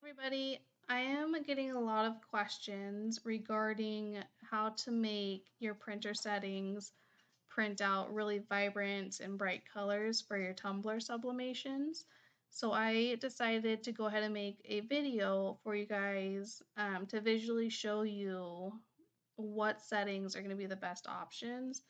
Everybody, I am getting a lot of questions regarding how to make your printer settings print out really vibrant and bright colors for your tumbler sublimations. So I decided to go ahead and make a video for you guys to visually show you what settings are going to be the best options.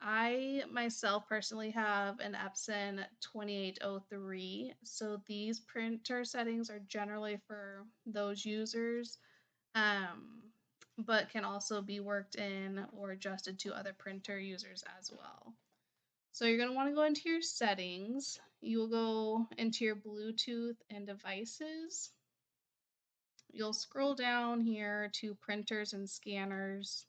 I myself personally have an Epson 2803, so these printer settings are generally for those users, um, but can also be worked in or adjusted to other printer users as well. So you're going to want to go into your settings. You will go into your Bluetooth and devices. You'll scroll down here to printers and scanners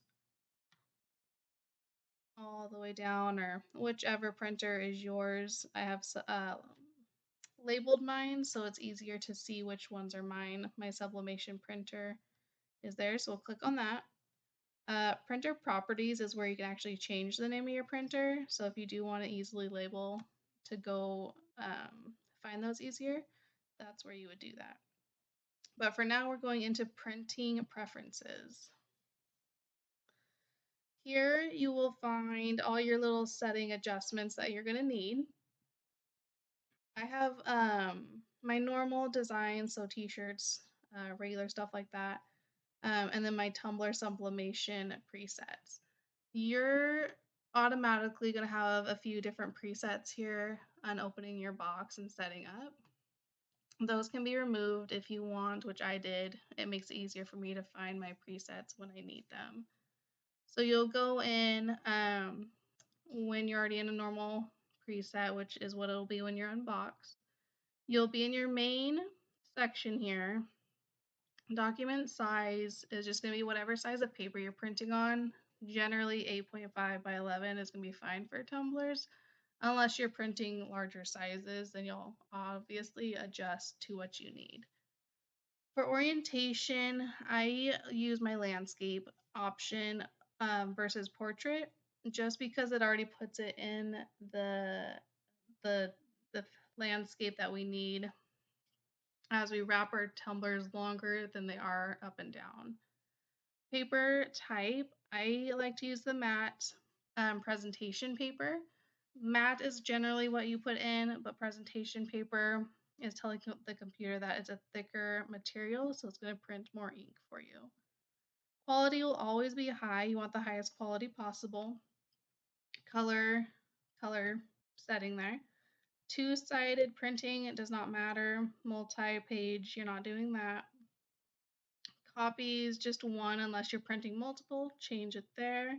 all the way down, or whichever printer is yours. I have labeled mine so it's easier to see which ones are mine. My sublimation printer is there, so we'll click on that. Printer properties is where you can actually change the name of your printer. So if you do want to easily label to go find those easier, that's where you would do that. But for now, we're going into printing preferences. Here you will find all your little setting adjustments that you're going to need. I have my normal design, so t-shirts, regular stuff like that, and then my tumbler sublimation presets. You're automatically going to have a few different presets here on opening your box and setting up. Those can be removed if you want, which I did. It makes it easier for me to find my presets when I need them. So you'll go in when you're already in a normal preset, which is what it'll be when you're unboxed. You'll be in your main section here. Document size is just going to be whatever size of paper you're printing on. Generally 8.5 by 11 is going to be fine for tumblers. Unless you're printing larger sizes, then you'll obviously adjust to what you need. For orientation, I use my landscape option versus portrait just because it already puts it in the, the landscape that we need as we wrap our tumblers longer than they are up and down. Paper type, I like to use the matte presentation paper. Matte is generally what you put in, but presentation paper is telling the computer that it's a thicker material, so it's going to print more ink for you. Quality will always be high. You want the highest quality possible. Color setting there. Two-sided printing, it does not matter. Multi-page, you're not doing that. Copies, just one unless you're printing multiple, change it there.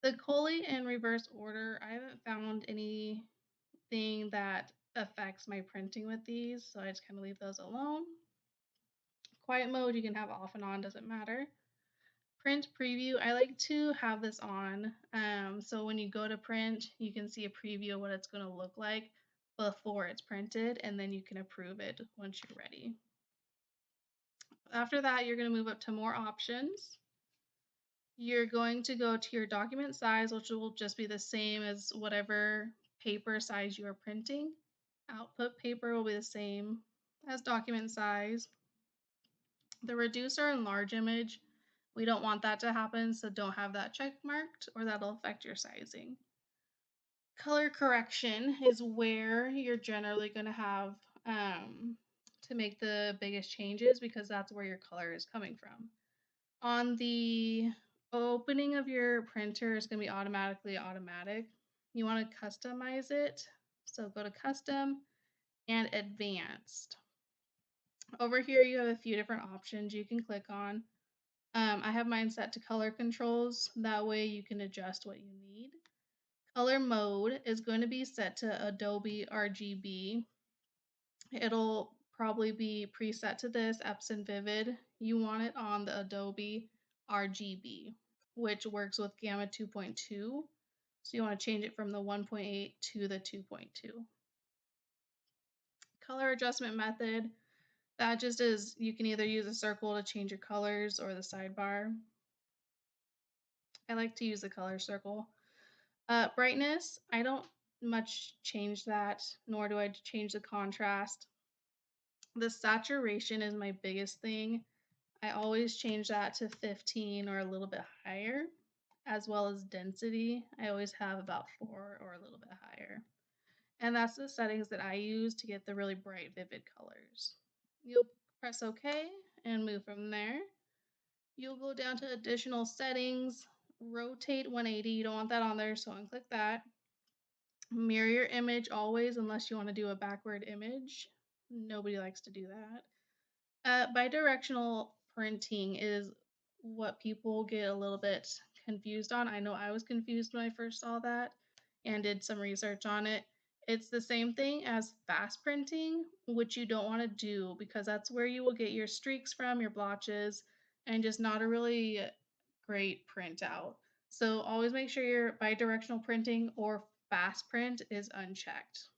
The collate and reverse order, I haven't found anything that affects my printing with these, so I just kind of leave those alone. Quiet mode, you can have off and on, doesn't matter. Print preview, I like to have this on, so when you go to print, you can see a preview of what it's going to look like before it's printed, and then you can approve it once you're ready. After that, you're going to move up to more options. You're going to go to your document size, which will just be the same as whatever paper size you are printing. Output paper will be the same as document size. The reduce or enlarge image, we don't want that to happen, so don't have that check marked or that'll affect your sizing. Color correction is where you're generally going to have to make the biggest changes because that's where your color is coming from. On the opening of your printer is going to be automatic. You want to customize it, so go to custom and advanced. Over here you have a few different options you can click on. I have mine set to color controls, that way you can adjust what you need. Color mode is going to be set to Adobe RGB. It'll probably be preset to this, Epson Vivid. You want it on the Adobe RGB, which works with Gamma 2.2. So you want to change it from the 1.8 to the 2.2. Color adjustment method, that just is, you can either use a circle to change your colors or the sidebar. I like to use the color circle. Brightness, I don't much change that, nor do I change the contrast. The saturation is my biggest thing. I always change that to 15 or a little bit higher, as well as density. I always have about 4 or a little bit higher. And that's the settings that I use to get the really bright, vivid colors. You'll press OK and move from there. You'll go down to additional settings, rotate 180. You don't want that on there, so unclick that. Mirror your image always, unless you want to do a backward image. Nobody likes to do that. Bidirectional printing is what people get a little bit confused on. I know I was confused when I first saw that and did some research on it. It's the same thing as fast printing, which you don't want to do because that's where you will get your streaks from, your blotches, and just not a really great printout. So always make sure your bidirectional printing or fast print is unchecked.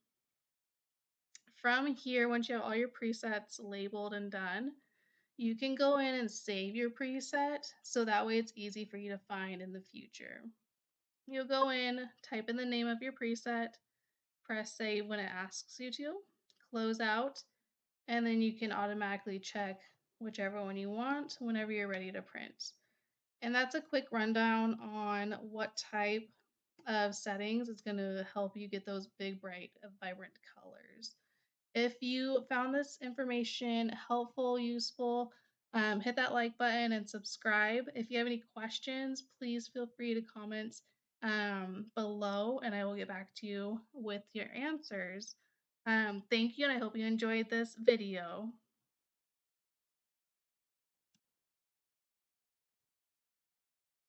From here, once you have all your presets labeled and done, you can go in and save your preset so that way it's easy for you to find in the future. You'll go in, type in the name of your preset, press save when it asks you to, close out, and then you can automatically check whichever one you want whenever you're ready to print. And that's a quick rundown on what type of settings is going to help you get those big, bright, vibrant colors. If you found this information helpful, useful, hit that like button and subscribe. If you have any questions, please feel free to comment below and I will get back to you with your answers. Thank you, and I hope you enjoyed this video.